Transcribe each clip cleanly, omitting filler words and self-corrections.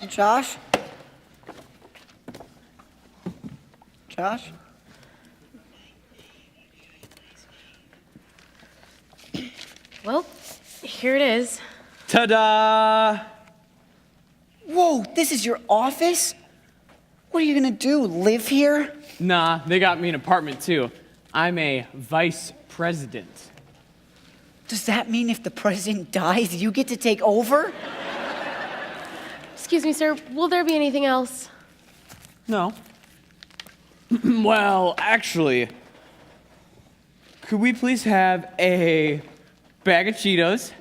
Josh? Josh? Well, here it is. Ta-da! Whoa, this is your office? What are you gonna do, live here? Nah, they got me an apartment too. I'm a vice president. Does that mean if the president dies, you get to take over? Excuse me, sir. Will there be anything else? No. Well, actually, could we please have a bag of Cheetos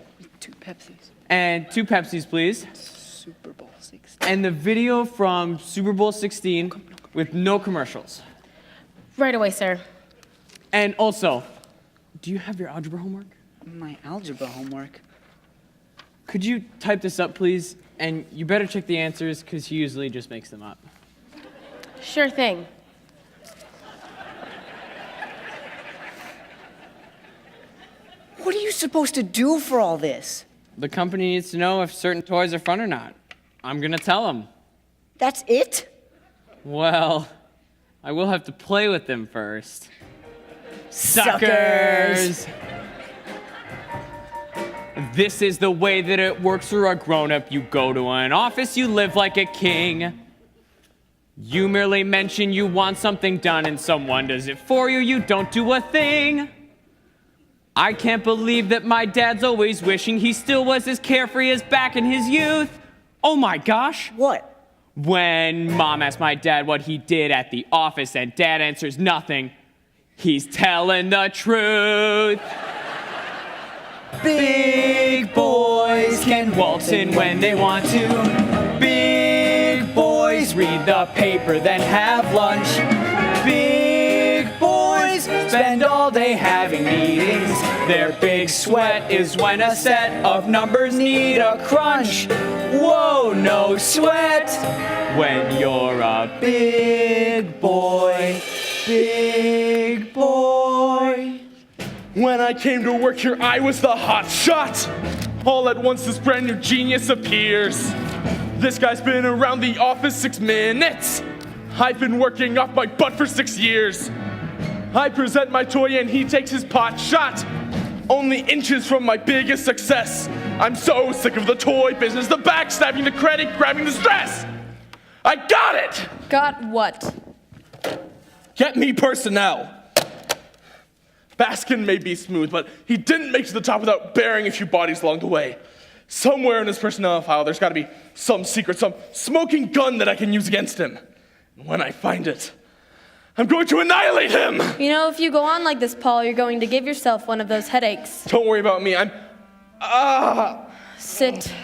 2 Pepsis. and 2 Pepsis, please? Super Bowl 16. And the video from Super Bowl 16 with no commercials. Right away, sir. And also, do you have your algebra homework? My algebra homework. Could you type this up, please? And you better check the answers, because he usually just makes them up. Sure thing. What are you supposed to do for all this? The company needs to know if certain toys are fun or not. I'm gonna tell them. That's it? Well, I will have to play with them first. Suckers! This is the way that it works for a grown-up. You go to an office, you live like a king. You merely mention you want something done and someone does it for you. You don't do a thing. I can't believe that my dad's always wishing he still was as carefree as back in his youth. Oh my gosh. What? When Mom asks my dad what he did at the office and Dad answers nothing, he's telling the truth. Big boys can waltz in when they want to. Big boys read the paper, then have lunch. Big boys spend all day having meetings. Their big sweat is when a set of numbers need a crunch. Whoa, no sweat when you're a big boy. Big boy. When I came to work here, I was the hot shot. All at once, this brand new genius appears. This guy's been around the office 6 minutes. I've been working off my butt for 6 years. I present my toy and he takes his pot shot. Only inches from my biggest success. I'm so sick of the toy business, the backstabbing, the credit grabbing, the stress. I got it! Got what? Get me personnel. Baskin may be smooth, but he didn't make it to the top without burying a few bodies along the way. Somewhere in his personnel file, there's gotta be some secret, some smoking gun that I can use against him. And when I find it, I'm going to annihilate him! You know, if you go on like this, Paul, you're going to give yourself one of those headaches. Don't worry about me, Sit.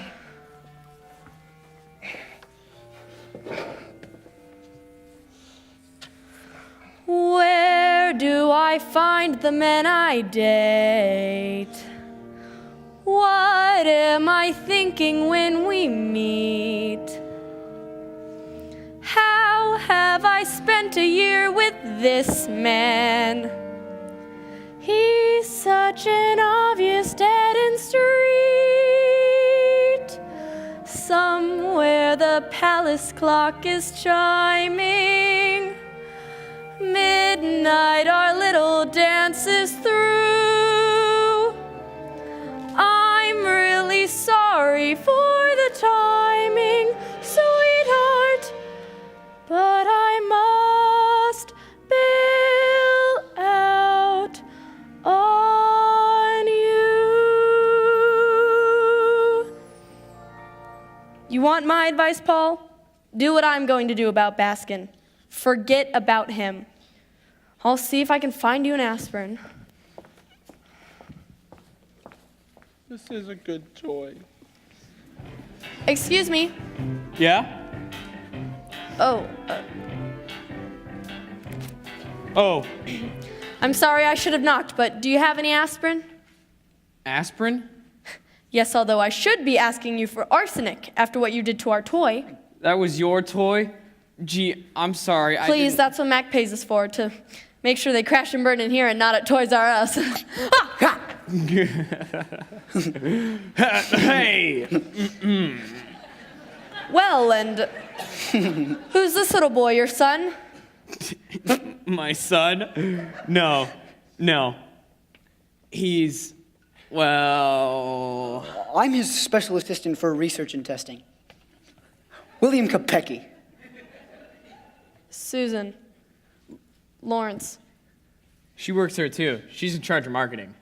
Where do I find the men I date? What am I thinking when we meet? How have I spent a year with this man? He's such an obvious dead end street. Somewhere the palace clock is chiming. Midnight, our little dance is through. I'm really sorry for the timing, sweetheart, but I must bail out on you. You want my advice, Paul? Do what I'm going to do about Baskin. Forget about him. I'll see if I can find you an aspirin. This is a good toy. Excuse me. Yeah? Oh, Oh, I'm sorry I should have knocked, but do you have any aspirin? aspirin? Yes, although I should be asking you for arsenic after what you did to our toy. That was your toy? Gee, I'm sorry. Please, that's what Mac pays us for, to make sure they crash and burn in here and not at Toys R Us. Hey! Well, and who's this little boy, your son? My son? No. He's, well... I'm his special assistant for research and testing. William Kopecki. Susan. Lawrence. She works there too. She's in charge of marketing.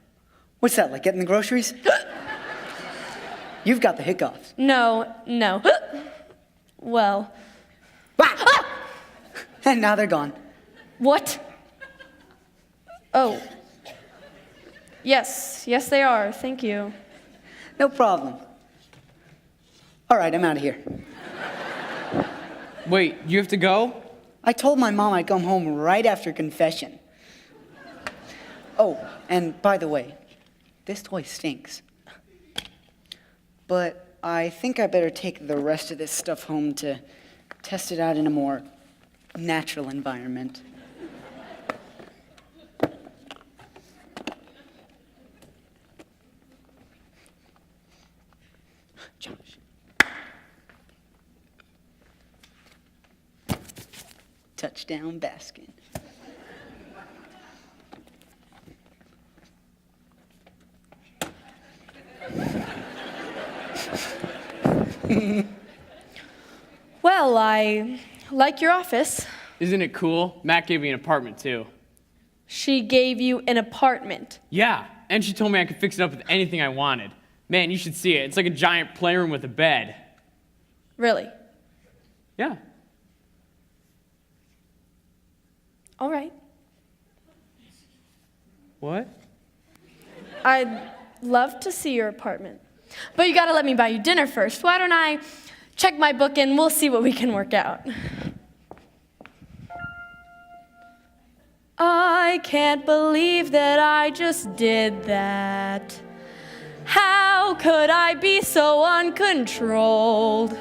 What's that, like getting the groceries? You've got the hiccups. No. Well, Ah! And now they're gone. what? Oh. Yes, they are. Thank you. No problem. All right, I'm out of here. Wait, you have to go? I told my mom I'd come home right after confession. Oh, and by the way, this toy stinks. But I think I better take the rest of this stuff home to test it out in a more natural environment. Josh. Touchdown, Baskin. Well, I like your office. Isn't it cool? Matt gave me an apartment too. She gave you an apartment. Yeah, and she told me I could fix it up with anything I wanted. Man, you should see it. It's like a giant playroom with a bed. Really? Yeah. All right. What? I'd love to see your apartment. But you gotta let me buy you dinner first. Why don't I check my book and we'll see what we can work out. I can't believe that I just did that. How could I be so uncontrolled?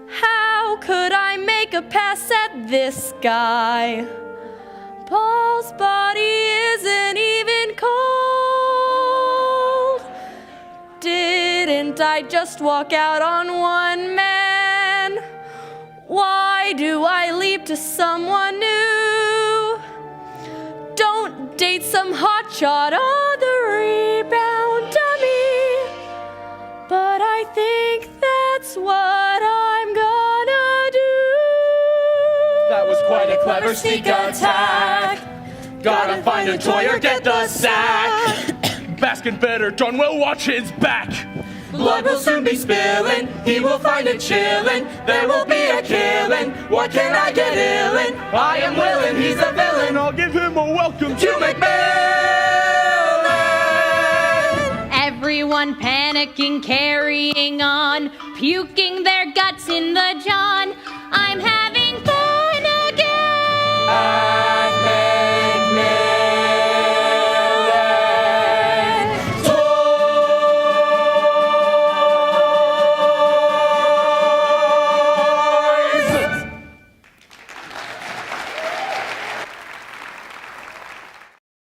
How could I make a pass at this guy? Paul's body isn't even cold. Didn't I just walk out on one man? Why do I leap to someone new? Don't date some hotshot on the rebound dummy. But I think that's what I'm gonna do. That was quite a clever sneak attack. Gotta find a toy or get the sack. Baskin better done well, watch his back. Blood will soon be spilling, he will find it chillin'. There will be a killing, what can I get illin'? I am willing, he's a villain, I'll give him a welcome to MacMillan. Everyone panicking, carrying on, puking their guts in the